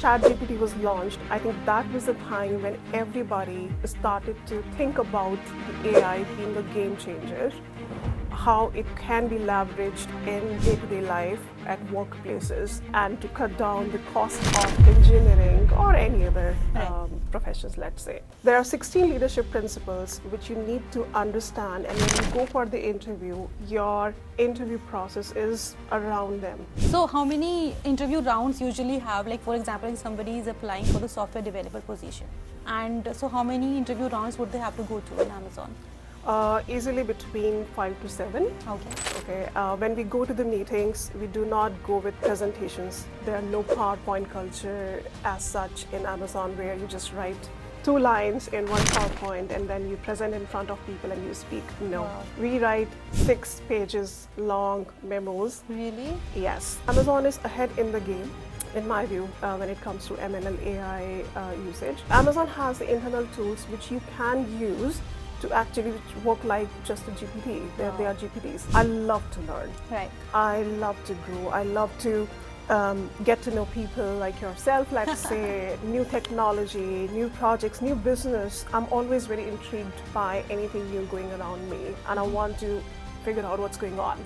ChatGPT was launched, I think that was the time when everybody started to think about the AI being a game changer, how it can be leveraged in day-to-day life at workplaces and to cut down the cost of engineering or any other professions, let's say. There are 16 leadership principles which you need to understand, and when you go for the interview, your interview process is around them. So how many interview rounds usually have, like for example, if somebody is applying for the software developer position, and so how many interview rounds would they have to go through in Amazon? Easily between 5 to 7. Okay. When we go to the meetings, we do not go with presentations. There are no PowerPoint culture as such in Amazon where you just write 2 lines in one PowerPoint and then you present in front of people and you speak. No. Wow. We write 6 pages long memos. Really? Yes. Amazon is ahead in the game, in my view, when it comes to ML AI usage. Amazon has the internal tools which you can use to actually work like just a GPT. They are GPTs. I love to learn. Right. I love to grow. I love to get to know people like yourself, let's say, new technology, new projects, new business. I'm always very intrigued by anything new going around me, and I want to figure out what's going on.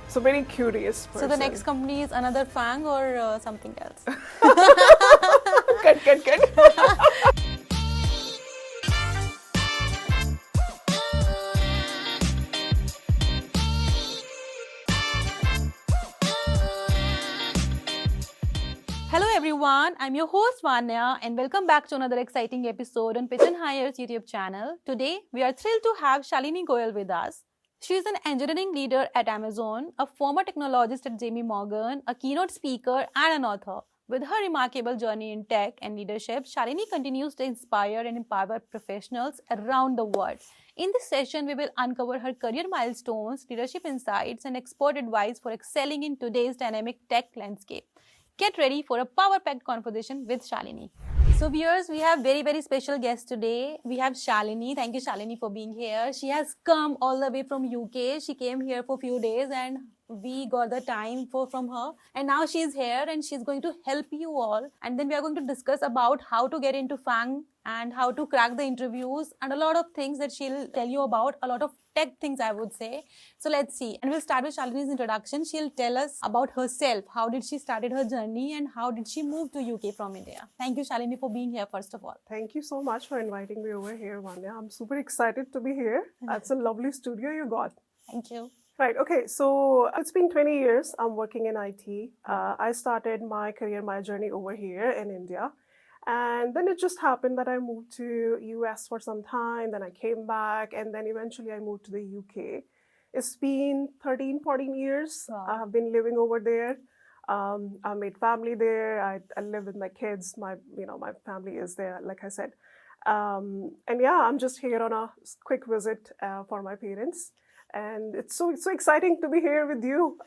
So very curious person. So the next company is another FAANG or something else? Good. Hello everyone, I'm your host Vanya and welcome back to another exciting episode on pitchnhire's YouTube channel. Today we are thrilled to have Shalini Goyal with us. She is an engineering leader at Amazon, a former technologist at JP Morgan, a keynote speaker and an author. With her remarkable journey in tech and leadership, Shalini continues to inspire and empower professionals around the world. In this session, we will uncover her career milestones, leadership insights and expert advice for excelling in today's dynamic tech landscape. Get ready for a power-packed conversation with Shalini. So viewers, we have very special guest today. We have Shalini. Thank you Shalini for being here. She has come all the way from UK. She came here for a few days and we got the time from her. And now she's here and she's going to help you all. And then we are going to discuss about how to get into FAANG and how to crack the interviews and a lot of things that she'll tell you about, a lot of tech things I would say. So let's see. And we'll start with Shalini's introduction. She'll tell us about herself. How did she started her journey and how did she move to UK from India? Thank you Shalini for being here first of all. Thank you so much for inviting me over here, Vanya. I'm super excited to be here. That's a lovely studio you got. Thank you. Right, okay, so it's been 20 years I'm working in IT. I started my career, my journey over here in India. And then it just happened that I moved to US for some time, then I came back, and then eventually I moved to the UK. It's been 13, 14 years. Wow. I have been living over there. I made family there. I live with my kids. My family is there, like I said. And yeah, I'm just here on a quick visit for my parents. And it's so exciting to be here with you,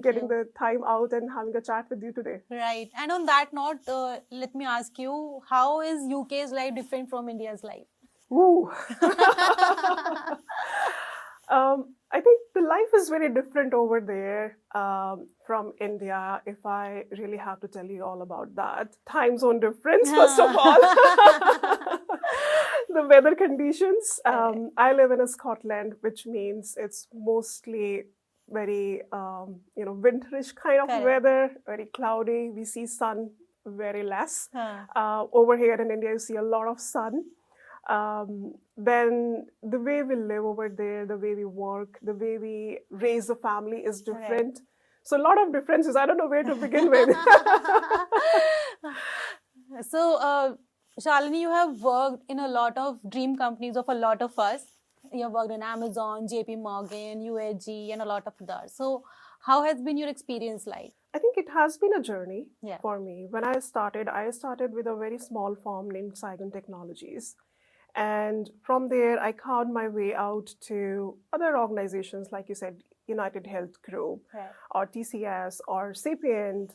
getting the time out and having a chat with you today. Right. And on that note, let me ask you, how is UK's life different from India's life? Ooh. I think the life is very different over there from India, if I really have to tell you all about that. Time zone difference, first of all. The weather conditions. I live in Scotland, which means it's mostly very, winterish kind of weather, very cloudy. We see sun very less. Over here in India, you see a lot of sun. Then the way we live over there, the way we work, the way we raise a family is different. Right. So a lot of differences. I don't know where to begin with. So, Shalini, you have worked in a lot of dream companies of a lot of us. You have worked in Amazon, JP Morgan, UAG, and a lot of others. So, how has been your experience like? I think it has been a journey for me. When I started with a very small firm named Saigon Technologies. And from there, I carved my way out to other organizations, like you said, United Health Group, or TCS, or Sapient,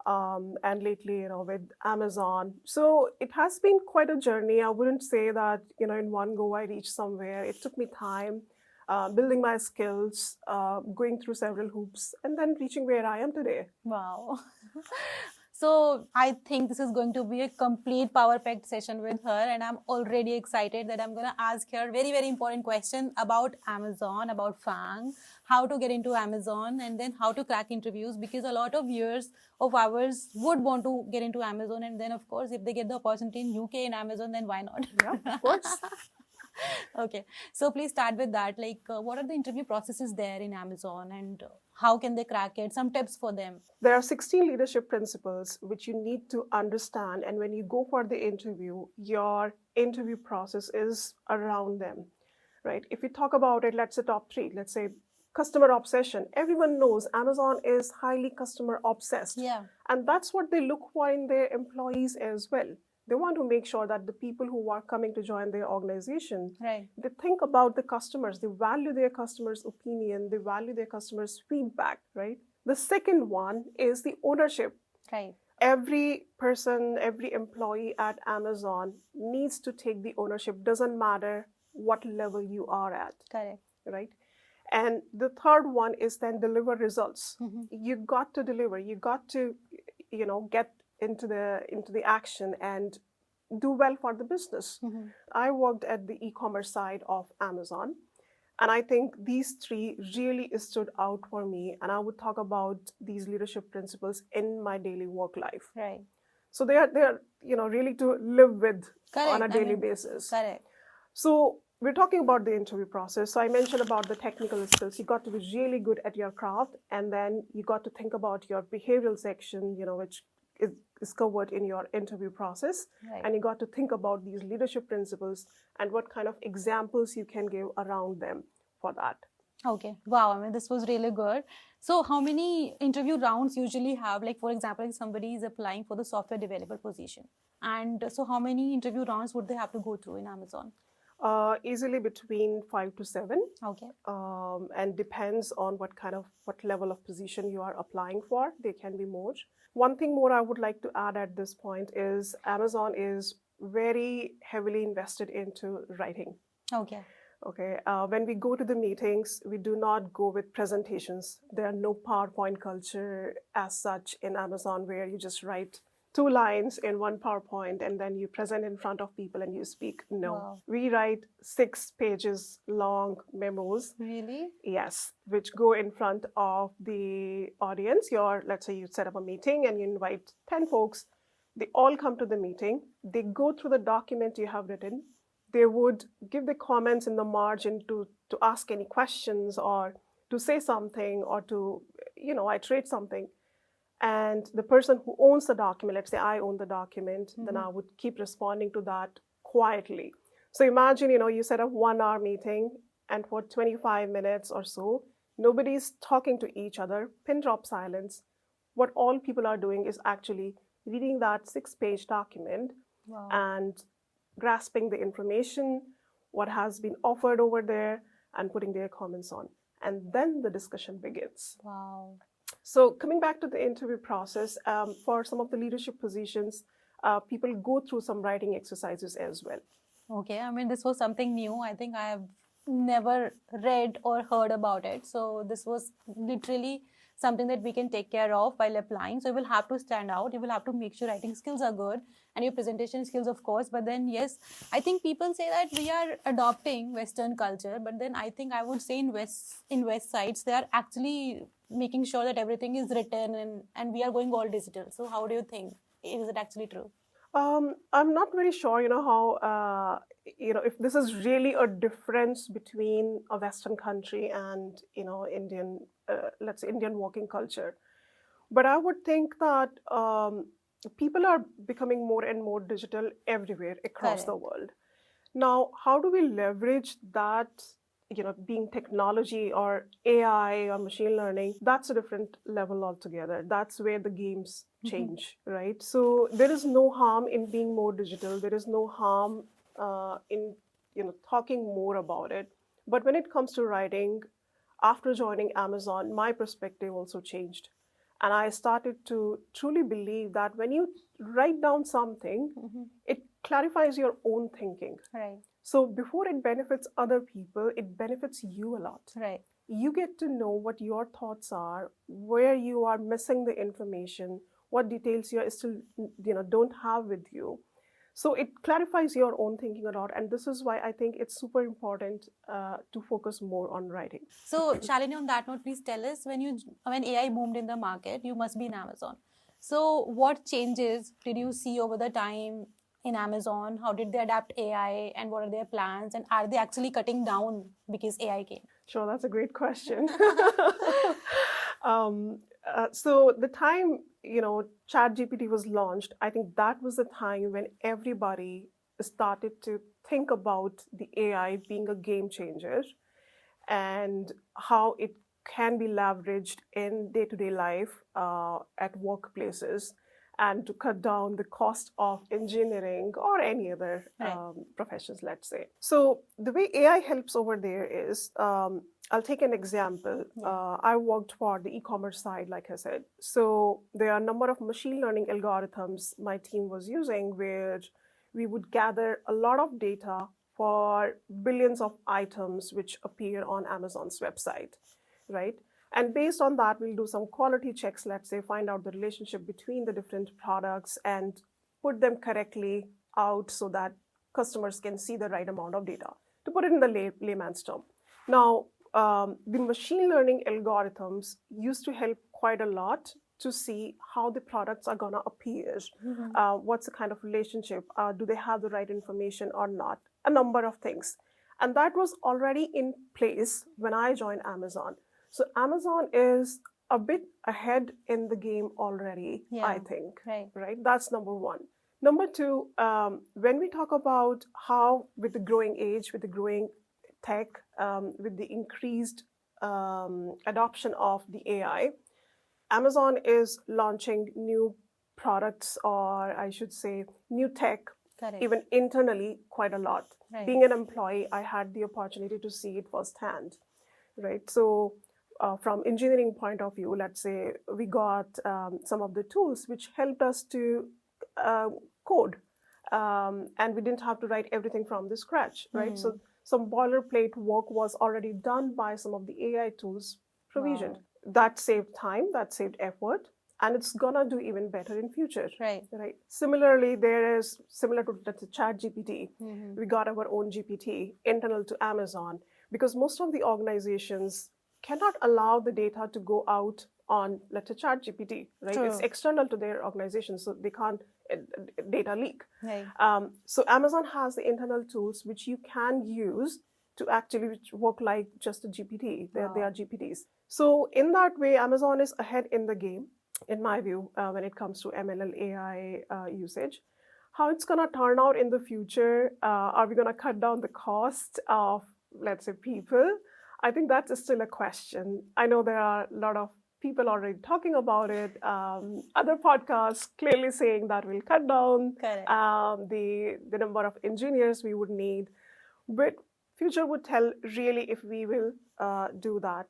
and lately, with Amazon. So it has been quite a journey. I wouldn't say that, in one go I reached somewhere. It took me time, building my skills, going through several hoops, and then reaching where I am today. Wow. So I think this is going to be a complete power-packed session with her, and I'm already excited that I'm going to ask her very, very important question about Amazon, about FAANG, how to get into Amazon, and then how to crack interviews, because a lot of viewers of ours would want to get into Amazon, and then of course if they get the opportunity in UK in Amazon, then why not? Yeah, of course. Okay, so please start with that. Like, what are the interview processes there in Amazon, and how can they crack it? Some tips for them. There are 16 leadership principles which you need to understand, and when you go for the interview, your interview process is around them, right? If we talk about it, let's say top three, let's say customer obsession. Everyone knows Amazon is highly customer obsessed. Yeah. And that's what they look for in their employees as well. They want to make sure that the people who are coming to join their organization, Right. they think about the customers, they value their customers' opinion, they value their customers' feedback, right? The second one is the ownership. Right. Every person, every employee at Amazon needs to take the ownership. Doesn't matter what level you are at. Correct. Right? And the third one is then deliver results. Mm-hmm. You got to deliver. You got to, get into the action and do well for the business. Mm-hmm. I worked at the e-commerce side of Amazon, and I think these three really stood out for me. And I would talk about these leadership principles in my daily work life. Right. So they are really to live with Correct. on a daily basis. Correct. So we're talking about the interview process. So I mentioned about the technical skills. You got to be really good at your craft, and then you got to think about your behavioral section, which is covered in your interview process. Right. And you got to think about these leadership principles and what kind of examples you can give around them for that. Okay. Wow. I mean, this was really good. So how many interview rounds usually have? Like, for example, if somebody is applying for the software developer position. And so how many interview rounds would they have to go through in Amazon? Easily between 5 to 7. Okay. And depends on what level of position you are applying for. They can be more. One thing more I would like to add at this point is Amazon is very heavily invested into writing. Okay. Okay. When we go to the meetings, we do not go with presentations. There are no PowerPoint culture as such in Amazon where you just write 2 lines in one PowerPoint and then you present in front of people and you speak. No. Wow. We write 6 pages long memos. Really? Yes, which go in front of the audience. Let's say you set up a meeting and you invite 10 folks. They all come to the meeting. They go through the document you have written. They would give the comments in the margin to ask any questions or to say something or to, iterate something. And the person who owns the document, let's say I own the document, Mm-hmm. then I would keep responding to that quietly. So imagine, you set up 1 hour meeting and for 25 minutes or so, nobody's talking to each other, pin drop silence. What all people are doing is actually reading that 6-page document. Wow. And grasping the information, what has been offered over there, and putting their comments on. And then the discussion begins. Wow. So coming back to the interview process, for some of the leadership positions, people go through some writing exercises as well. Okay. I mean, this was something new. I think I have never read or heard about it. So this was literally something that we can take care of while applying. So you will have to stand out. You will have to make sure writing skills are good and your presentation skills, of course. But then, yes, I think people say that we are adopting Western culture. But then I think I would say in West sides, they are actually making sure that everything is written and we are going all digital. So how do you think? Is it actually true? I'm not very sure, how, if this is really a difference between a Western country and, Indian, let's say Indian working culture. But I would think that people are becoming more and more digital everywhere across the world. Now, how do we leverage that, being technology or AI or machine learning? That's a different level altogether. That's where the games change, right? So there is no harm in being more digital. There is no harm in, talking more about it. But when it comes to writing, after joining Amazon, my perspective also changed. And I started to truly believe that when you write down something, it clarifies your own thinking. Right. So before it benefits other people, it benefits you a lot. Right. You get to know what your thoughts are, where you are missing the information, what details you still don't have with you. So it clarifies your own thinking a lot, and this is why I think it's super important to focus more on writing. So Shalini, on that note, please tell us, when AI boomed in the market, you must be in Amazon. So what changes did you see over the time in Amazon? How did they adapt AI, and what are their plans? And are they actually cutting down because AI came? Sure, that's a great question. So the time, ChatGPT was launched, I think that was the time when everybody started to think about the AI being a game changer and how it can be leveraged in day-to-day life at workplaces, and to cut down the cost of engineering or any other professions, let's say. So the way AI helps over there is, I'll take an example. I worked for the e-commerce side, like I said. So there are a number of machine learning algorithms my team was using, where we would gather a lot of data for billions of items which appear on Amazon's website, right? And based on that, we'll do some quality checks, let's say, find out the relationship between the different products and put them correctly out so that customers can see the right amount of data, to put it in the layman's term. Now, the machine learning algorithms used to help quite a lot to see how the products are going to appear. What's the kind of relationship? Do they have the right information or not? A number of things. And that was already in place when I joined Amazon. So Amazon is a bit ahead in the game already, I think. Right? That's number one. Number two, when we talk about how, with the growing age, with the growing tech, with the increased adoption of the AI, Amazon is launching new products, or I should say new tech, even internally, quite a lot. Being an employee, I had the opportunity to see it firsthand, right? So from engineering point of view, let's say we got some of the tools which helped us to code, and we didn't have to write everything from the scratch, right? So some boilerplate work was already done by some of the AI tools provisioned. That saved time, that saved effort, and it's gonna do even better in future. Right. Similarly, there is, similar to ChatGPT, we got our own GPT internal to Amazon, because most of the organizations cannot allow the data to go out on, let's say, ChatGPT, right? True. It's external to their organization, so they can't data leak. So Amazon has the internal tools which you can use to actually work like just a GPT. They are GPTs. So in that way, Amazon is ahead in the game, in my view, when it comes to ML AI usage. How it's going to turn out in the future, are we going to cut down the cost of, let's say, people? I think that's still a question. I know there are a lot of people already talking about it. Other podcasts clearly saying that will cut down the number of engineers we would need. But future would tell really if we will do that.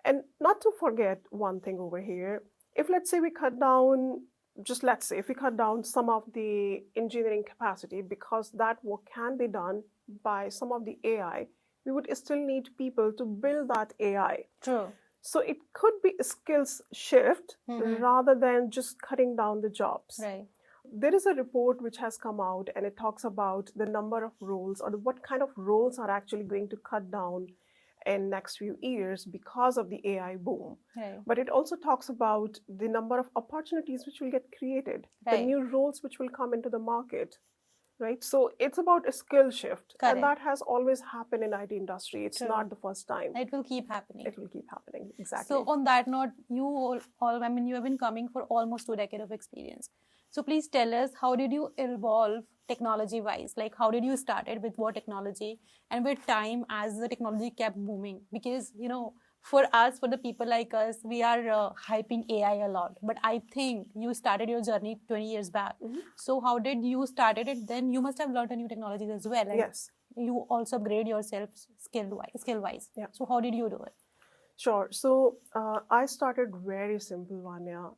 And not to forget one thing over here. If, let's say, we cut down, if we cut down some of the engineering capacity, because that work can be done by some of the AI, we would still need people to build that AI. True. So it could be a skills shift rather than just cutting down the jobs. Right. There is a report which has come out, and it talks about the number of roles, or what kind of roles are actually going to cut down in next few years because of the AI boom. Right. But it also talks about the number of opportunities which will get created, the new roles which will come into the market. Right, so it's about a skill shift, and that has always happened in IT industry. It's not the first time. It will keep happening. It will keep happening, exactly. So on that note, you have been coming for almost 2 decades of experience. So please tell us, how did you evolve technology-wise? Like, how did you started with what technology, and with time as the technology kept booming? Because, for us, for the people like us, we are hyping AI a lot. But I think you started your journey 20 years back. So how did you started it? Then you must have learned a new technologies as well. Yes. You also upgrade yourself skill-wise. Yeah. So how did you do it? Sure. So I started very simple, Vanya.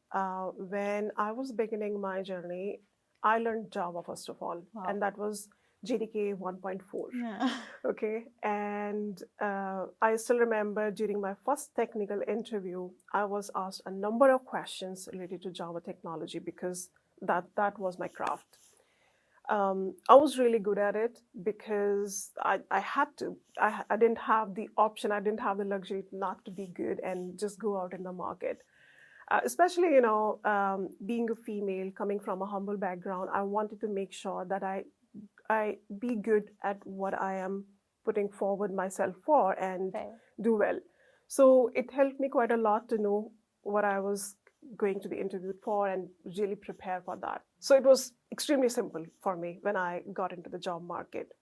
When I was beginning my journey, I learned Java, first of all. And that was JDK 1.4. Yeah. Okay. And I still remember during my first technical interview, I was asked a number of questions related to Java technology because that was my craft. I was really good at it because I had to. I didn't have the option. I didn't have the luxury not to be good and just go out in the market. Especially, being a female coming from a humble background, I wanted to make sure that I be good at what I am putting forward myself for and Right. do well. So it helped me quite a lot to know what I was going to be interviewed for and really prepare for that. So it was extremely simple for me when I got into the job market.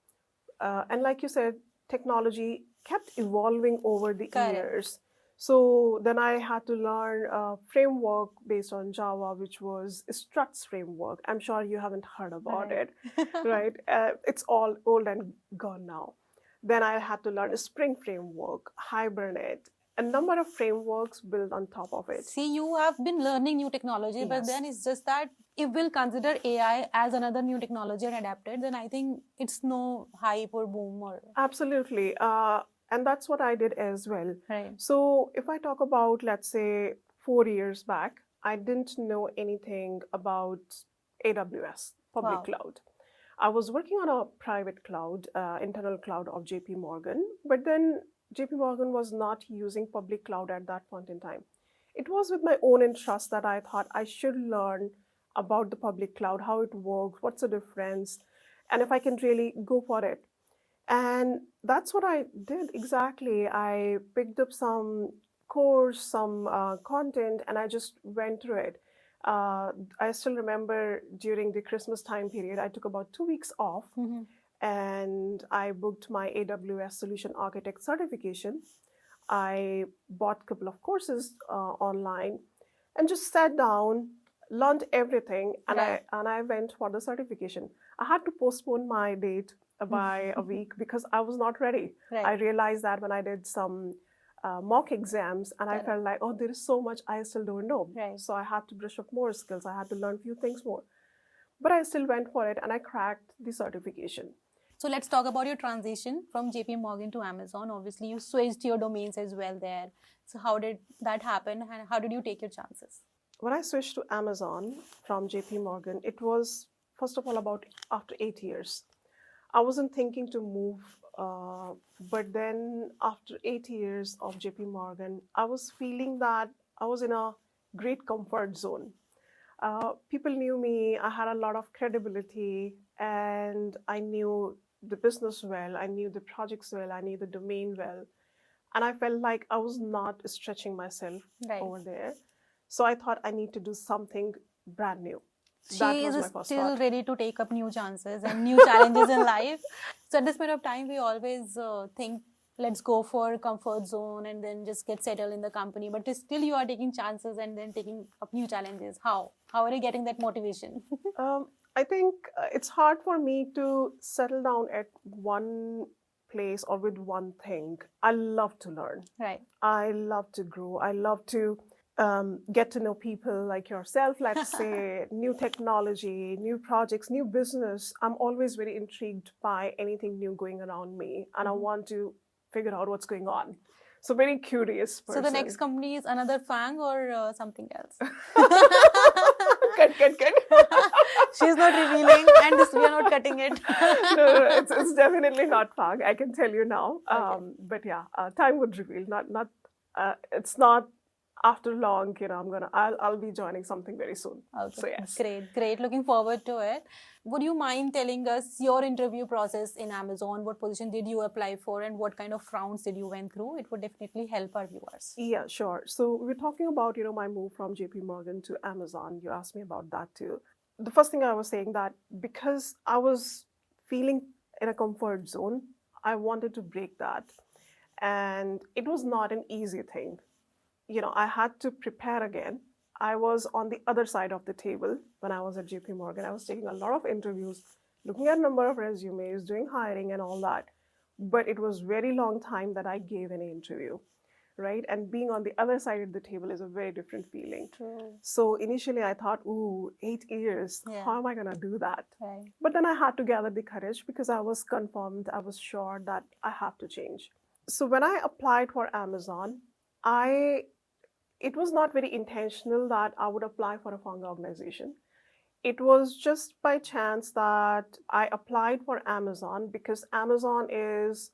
And like you said, technology kept evolving over the Correct. years. So then I had to learn a framework based on Java, which was Struts framework. I'm sure you haven't heard about Right. it, right? It's all old and gone now. Then I had to learn a Spring framework, Hibernate, a number of frameworks built on top of it. See, you have been learning new technology, but Yes. then it's just that if we'll consider AI as another new technology and adapt it, then I think it's no hype or boom or Absolutely. And that's what I did as well. right. So if I talk about, let's say, 4 years back, I didn't know anything about AWS, public Wow. cloud. I was working on a private cloud, internal cloud of JP Morgan, but then JP Morgan was not using public cloud at that point in time. It was with my own interest that I thought I should learn about the public cloud, how it works, what's the difference, and if I can really go for it. And that's what I did exactly. I picked up some course, some content, and I just went through it. I still remember during the Christmas time period, I took about 2 weeks off Mhm. and I booked my AWS Solution Architect certification. I bought a couple of courses online and just sat down, learned everything, and Right. I went for the certification. I had to postpone my date by a week because I was not ready. Right. I realized that when I did some mock exams, and I Correct. felt like, oh, there is so much I still don't know. Right. So I had to brush up more skills. I had to learn a few things more. But I still went for it and I cracked the certification. So let's talk about your transition from JP Morgan to Amazon. Obviously, you switched your domains as well there. So how did that happen and how did you take your chances? When I switched to Amazon from JP Morgan, it was, first of all, about after 8 years. I wasn't thinking to move, but then after 8 years of JP Morgan, I was feeling that I was in a great comfort zone. People knew me, I had a lot of credibility, and I knew the business well, I knew the projects well, I knew the domain well. And I felt like I was not stretching myself Right. over there. So I thought I need to do something brand new. That She was my is first still thought. ready to take up new chances and new challenges in life. So at this point of time, we always think, let's go for comfort zone and then just get settled in the company. But still, you are taking chances and then taking up new challenges. How? How are you getting that motivation? I think it's hard for me to settle down at one place or with one thing. I love to learn. Right. I love to grow. I love to get to know people like yourself, let's say, new technology, new projects, new business. I'm always very intrigued by anything new going around me, and I want to figure out what's going on. So very curious person. So the next company is another FAANG or something else? Cut. She's not revealing and we are not cutting it. No, it's definitely not FAANG. I can tell you now. Okay. But yeah, time would reveal. It's not after long. I'll be joining something very soon. Okay. So yes. Great. Looking forward to it. Would you mind telling us your interview process in Amazon? What position did you apply for and what kind of rounds did you went through? It would definitely help our viewers. Yeah, sure. So we're talking about, my move from JP Morgan to Amazon. You asked me about that too. The first thing I was saying that because I was feeling in a comfort zone, I wanted to break that. And it was not an easy thing. I had to prepare again. I was on the other side of the table when I was at JP Morgan. I was taking a lot of interviews, looking at a number of resumes, doing hiring and all that. But it was very long time that I gave any interview. right? And being on the other side of the table is a very different feeling. True. So initially I thought, ooh, 8 years, how am I going to do that? Right. But then I had to gather the courage because I was confirmed, I was sure that I have to change. So when I applied for Amazon, it was not very intentional that I would apply for a FAANG organization. It was just by chance that I applied for Amazon because Amazon is,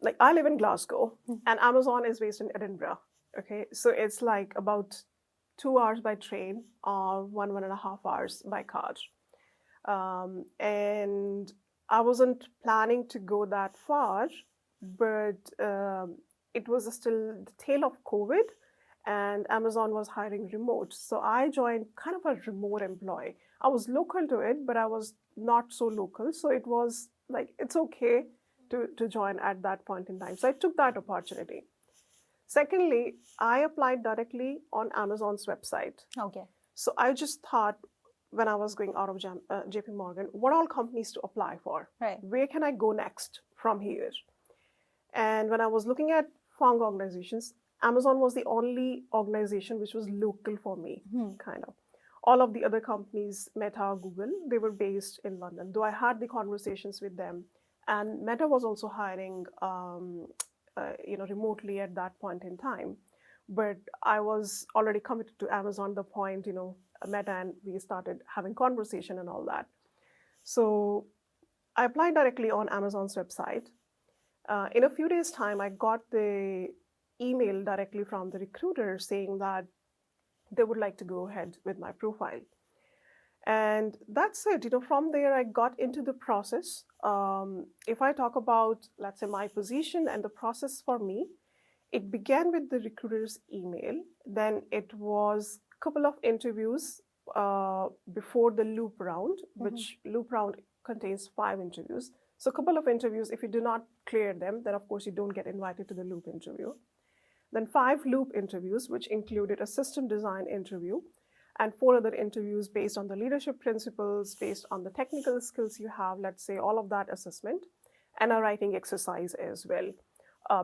like, I live in Glasgow and Amazon is based in Edinburgh. Okay, so it's like about 2 hours by train or 1.5 hours by car. And I wasn't planning to go that far, but it was still the tail of COVID and Amazon was hiring remote. So I joined kind of a remote employee. I was local to it, but I was not so local. So it was like, it's okay to join at that point in time. So I took that opportunity. Secondly, I applied directly on Amazon's website. Okay. So I just thought when I was going out of JP Morgan, what all companies to apply for? Right. Where can I go next from here? And when I was looking at FAANG organizations, Amazon was the only organization which was local for me, kind of. All of the other companies, Meta, Google, they were based in London, though I had the conversations with them. And Meta was also hiring remotely at that point in time. But I was already committed to Amazon, the point, Meta, and we started having conversation and all that. So I applied directly on Amazon's website. In a few days' time, I got the email directly from the recruiter saying that they would like to go ahead with my profile. And that's it. From there, I got into the process. If I talk about, let's say, my position and the process for me, it began with the recruiter's email. Then it was a couple of interviews before the loop round, which loop round contains 5 interviews. So a couple of interviews, if you do not clear them, then of course you don't get invited to the loop interview. Then 5 loop interviews, which included a system design interview, and 4 other interviews based on the leadership principles, based on the technical skills you have, let's say, all of that assessment, and a writing exercise as well,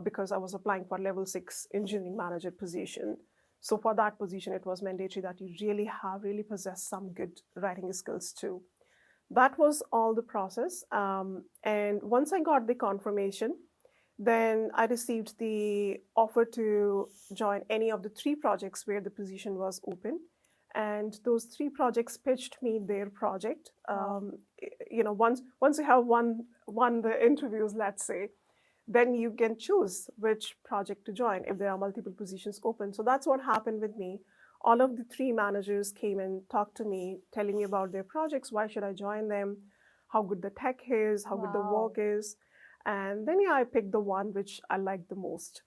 because I was applying for level 6 engineering manager position. So for that position, it was mandatory that you really possess some good writing skills too. That was all the process. And once I got the confirmation, then I received the offer to join any of the 3 projects where the position was open. And those 3 projects pitched me their project. Once you have won the interviews, let's say, then you can choose which project to join if there are multiple positions open. So that's what happened with me. All of the 3 managers came and talked to me, telling me about their projects, why should I join them, how good the tech is, how good the work is. And then, I picked the one which I liked the most.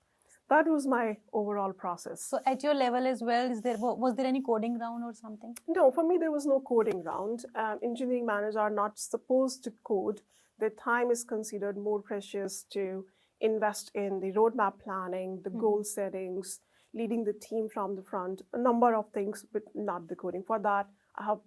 That was my overall process. So at your level as well, was there any coding round or something? No, for me, there was no coding round. Engineering managers are not supposed to code. Their time is considered more precious to invest in the roadmap planning, the goal settings, leading the team from the front, a number of things, but not the coding. For that, I have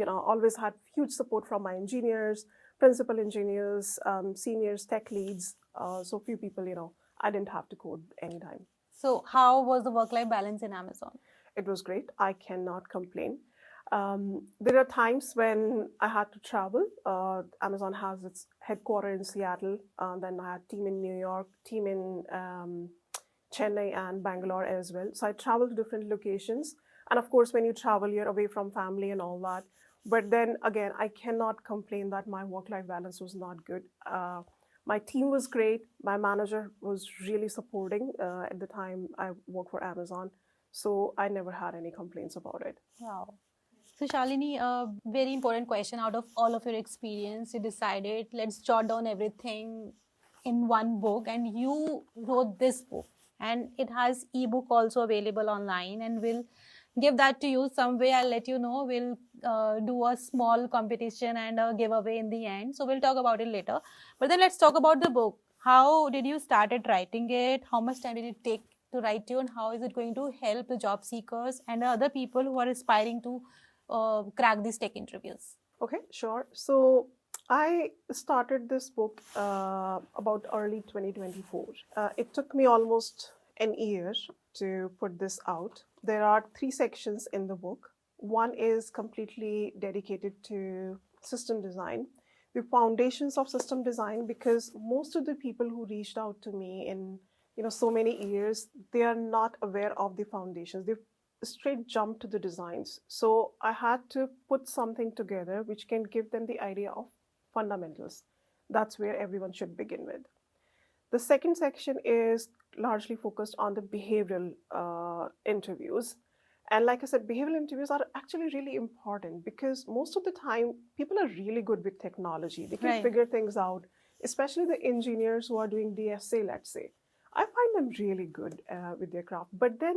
always had huge support from my engineers, principal engineers, seniors, tech leads. So few people, I didn't have to code anytime. So how was the work-life balance in Amazon? It was great. I cannot complain. There are times when I had to travel. Amazon has its headquarters in Seattle. Then I had team in New York, team in Chennai and Bangalore as well. So I traveled to different locations. And of course, when you travel, you're away from family and all that. But then again, I cannot complain that my work-life balance was not good. My team was great. My manager was really supporting at the time I worked for Amazon. So I never had any complaints about it. Wow. So Shalini, a very important question. Out of all of your experience, you decided, let's jot down everything in one book, and you wrote this book. And it has ebook also available online, and we'll give that to you someday. I'll let you know. We'll do a small competition and a giveaway in the end. So we'll talk about it later. But then let's talk about the book. How did you started writing it? How much time did it take to write you, and how is it going to help the job seekers and the other people who are aspiring to crack these tech interviews? Okay, sure. So I started this book about early 2024. It took me almost an year to put this out. There are 3 sections in the book. One is completely dedicated to system design, the foundations of system design, because most of the people who reached out to me in so many years, they are not aware of the foundations. They straight jump to the designs. So I had to put something together which can give them the idea of fundamentals. That's where everyone should begin with. The second section is largely focused on the behavioral interviews. And like I said, behavioral interviews are actually really important because most of the time, people are really good with technology. They can figure things out, especially the engineers who are doing DSA, let's say. I find them really good with their craft. But then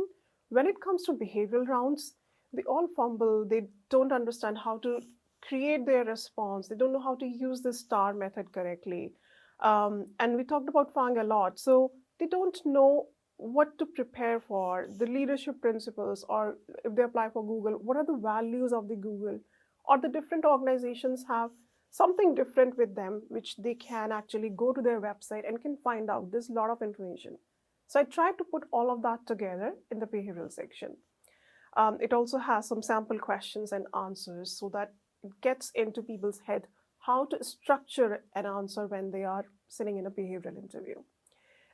when it comes to behavioral rounds, they all fumble. They don't understand how to create their response. They don't know how to use the STAR method correctly. And we talked about FAANG a lot. So they don't know what to prepare for, the leadership principles, or if they apply for Google, what are the values of the Google, or the different organizations have something different with them, which they can actually go to their website and can find out. There's a lot of information. So I tried to put all of that together in the behavioral section. It also has some sample questions and answers so that it gets into people's head how to structure an answer when they are sitting in a behavioral interview.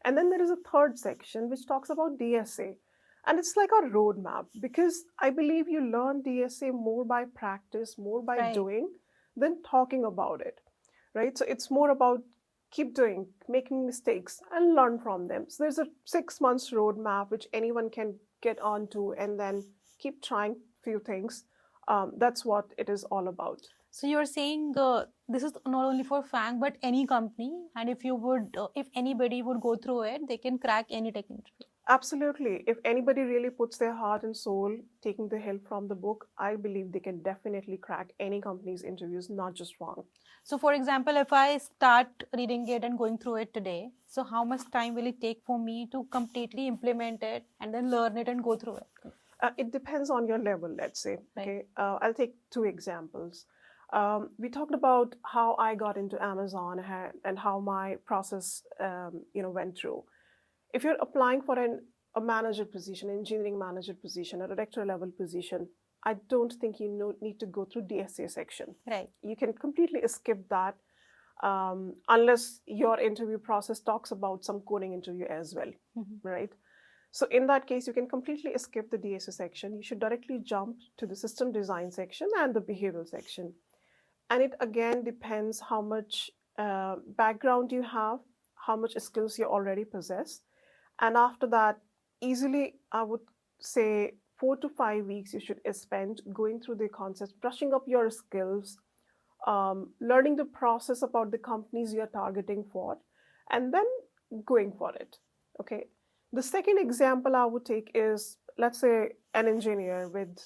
And then there is a third section which talks about DSA. And it's like a roadmap because I believe you learn DSA more by practice, more by doing than talking about it, right? So it's more about keep doing, making mistakes and learn from them. So there's a 6 months roadmap which anyone can get onto and then keep trying few things. That's what it is all about. So you're saying this is not only for FAANG but any company, and if anybody would go through it, they can crack any tech interview. Absolutely. If anybody really puts their heart and soul taking the help from the book, I believe they can definitely crack any company's interviews, not just FAANG. So for example, if I start reading it and going through it today, so how much time will it take for me to completely implement it and then learn it and go through it? It depends on your level, let's say. Okay, I'll take 2 examples. We talked about how I got into Amazon and how my process went through. If you're applying for a manager position, engineering manager position, a director level position, I don't think you need to go through DSA section. Right. You can completely skip that unless your interview process talks about some coding interview as well, right? So in that case, you can completely skip the DSA section. You should directly jump to the system design section and the behavioral section. And it again depends how much background you have, how much skills you already possess. And after that, easily, I would say 4 to 5 weeks you should spend going through the concepts, brushing up your skills, learning the process about the companies you're targeting for, and then going for it. Okay. The second example I would take is, let's say, an engineer with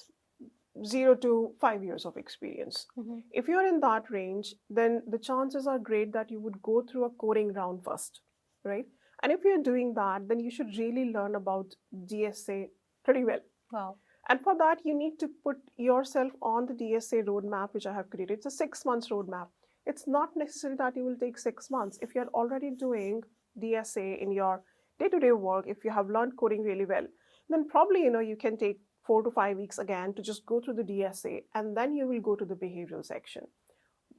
0 to 5 years of experience. If you're in that range, then the chances are great that you would go through a coding round first, right? And if you're doing that, then you should really learn about DSA pretty well. Wow. And for that, you need to put yourself on the DSA roadmap, which I have created. It's a 6 months roadmap. It's not necessary that you will take 6 months. If you're already doing DSA in your day-to-day work, if you have learned coding really well, then probably, you can take 4 to 5 weeks again to just go through the DSA, and then you will go to the behavioral section.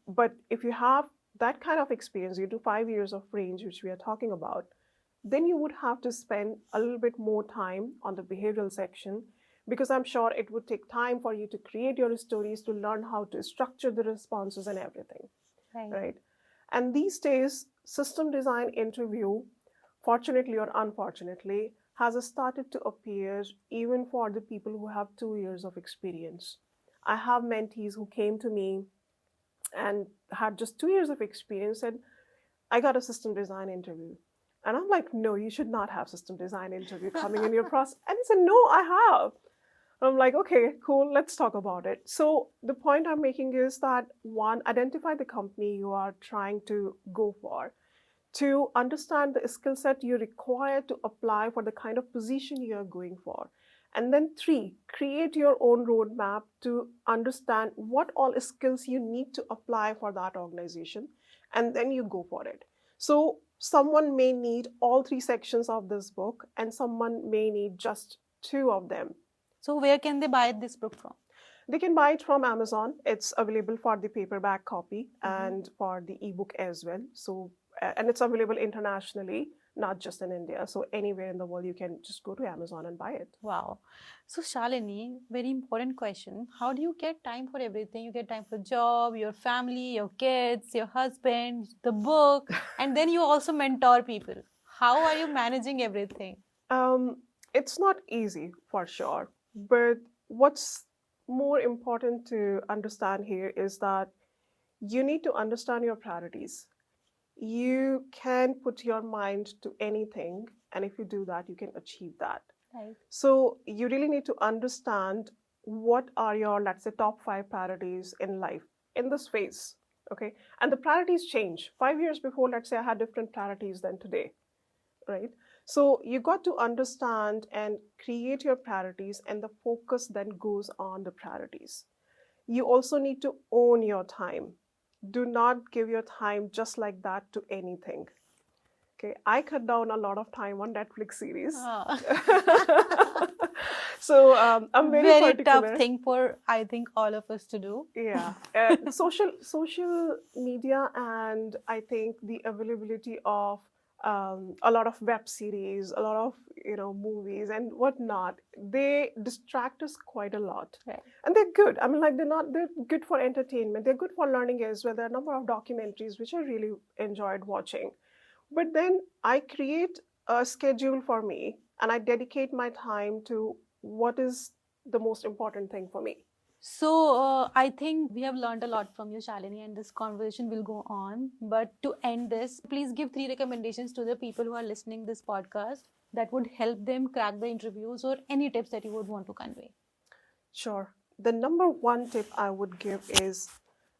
But if you have that kind of experience, you do 5 years of range, which we are talking about, then you would have to spend a little bit more time on the behavioral section, because I'm sure it would take time for you to create your stories, to learn how to structure the responses and everything, right? And these days, system design interview, fortunately or unfortunately, has started to appear even for the people who have 2 years of experience. I have mentees who came to me and had just 2 years of experience and I got a system design interview. And I'm like, no, you should not have system design interview coming in your process. And he said, no, I have. And I'm like, okay, cool, let's talk about it. So the point I'm making is that, 1, identify the company you are trying to go for. 2, understand the skill set you require to apply for the kind of position you are going for. And then 3, create your own roadmap to understand what all skills you need to apply for that organization. And then you go for it. So someone may need all 3 sections of this book, and someone may need just 2 of them. So where can they buy this book from? They can buy it from Amazon. It's available for the paperback copy and for the ebook as well. So, and it's available internationally, not just in India. So anywhere in the world, you can just go to Amazon and buy it. Wow. So Shalini, very important question. How do you get time for everything? You get time for job, your family, your kids, your husband, the book, and then you also mentor people. How are you managing everything? It's not easy for sure, but what's more important to understand here is that you need to understand your priorities. You can put your mind to anything, and if you do that, you can achieve that. Right. So you really need to understand what are your, let's say, top 5 priorities in life in this phase. Okay. And the priorities change. 5 years before, let's say I had different priorities than today. Right. So you got to understand and create your priorities, and the focus then goes on the priorities. You also need to own your time. Do not give your time just like that to anything. Okay, I cut down a lot of time on Netflix series. Oh. So I'm very particular. Tough thing for, I think, all of us to do. Yeah, social media, and I think the availability of a lot of web series, a lot of movies and whatnot, they distract us quite a lot. Right. And they're good. I mean, like they're good for entertainment. They're good for learning as well. There are a number of documentaries which I really enjoyed watching. But then I create a schedule for me, and I dedicate my time to what is the most important thing for me. So I think we have learned a lot from you, Shalini, and this conversation will go on. But to end this, please give 3 recommendations to the people who are listening this podcast that would help them crack the interviews, or any tips that you would want to convey. Sure. The number 1 tip I would give is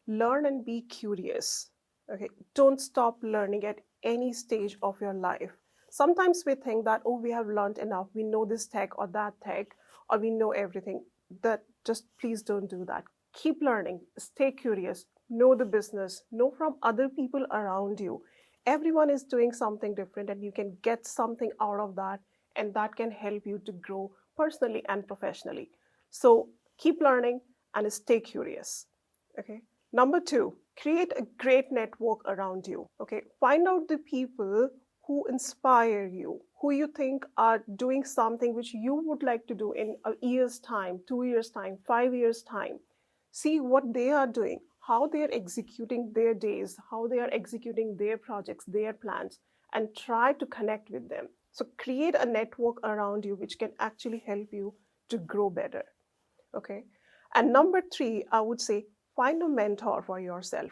learn and be curious. Okay. Don't stop learning at any stage of your life. Sometimes we think that, oh, we have learned enough. We know this tech or that tech, or we know everything. That just please don't do that. Keep learning. Stay curious. Know the business. Know from other people around you. Everyone is doing something different, and you can get something out of that, and that can help you to grow personally and professionally. So keep learning and stay curious. Okay. Number 2, create a great network around you. Okay. Find out the people who inspire you, who you think are doing something which you would like to do in a year's time, 2 years' time, 5 years' time. See what they are doing, how they are executing their days, how they are executing their projects, their plans, and try to connect with them. So create a network around you which can actually help you to grow better. Okay. And number 3, I would say find a mentor for yourself.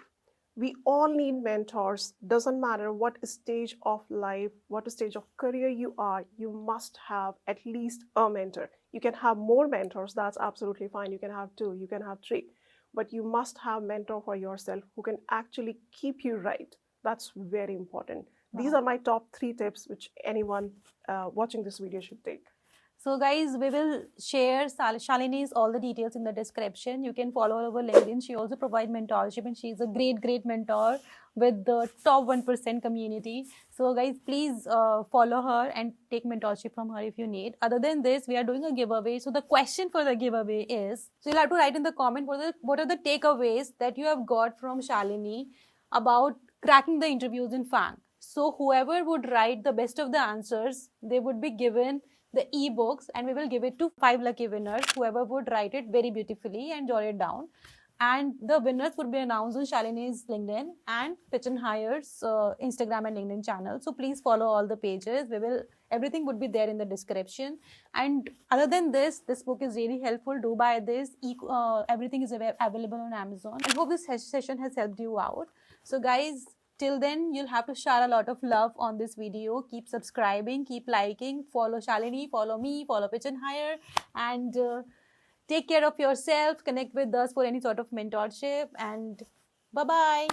We all need mentors. Doesn't matter what stage of life, what stage of career you are, you must have at least a mentor. You can have more mentors, that's absolutely fine. You can have 2, you can have 3. But you must have a mentor for yourself who can actually keep you right. That's very important. Wow. These are my top 3 tips which anyone watching this video should take. So guys, we will share Shalini's all the details in the description. You can follow her over LinkedIn. She also provides mentorship, and she's a great mentor with the top 1% community. So guys, please follow her and take mentorship from her if you need. Other than this, we are doing a giveaway. So the question for the giveaway is, so you'll have to write in the comment what are the takeaways that you have got from Shalini about cracking the interviews in FAANG. So whoever would write the best of the answers, they would be given the ebooks, and we will give it to 5 lucky winners, whoever would write it very beautifully and jot it down. And the winners would be announced on Shalini's LinkedIn and pitchnhire's Instagram and LinkedIn channel. So please follow all the pages. Everything would be there in the description. And other than this book is really helpful. Do buy this. Everything is available on Amazon. I hope this session has helped you out. So guys, till then, you'll have to share a lot of love on this video. Keep subscribing, keep liking, follow Shalini, follow me, follow pitchnhire, and take care of yourself. Connect with us for any sort of mentorship, and bye-bye.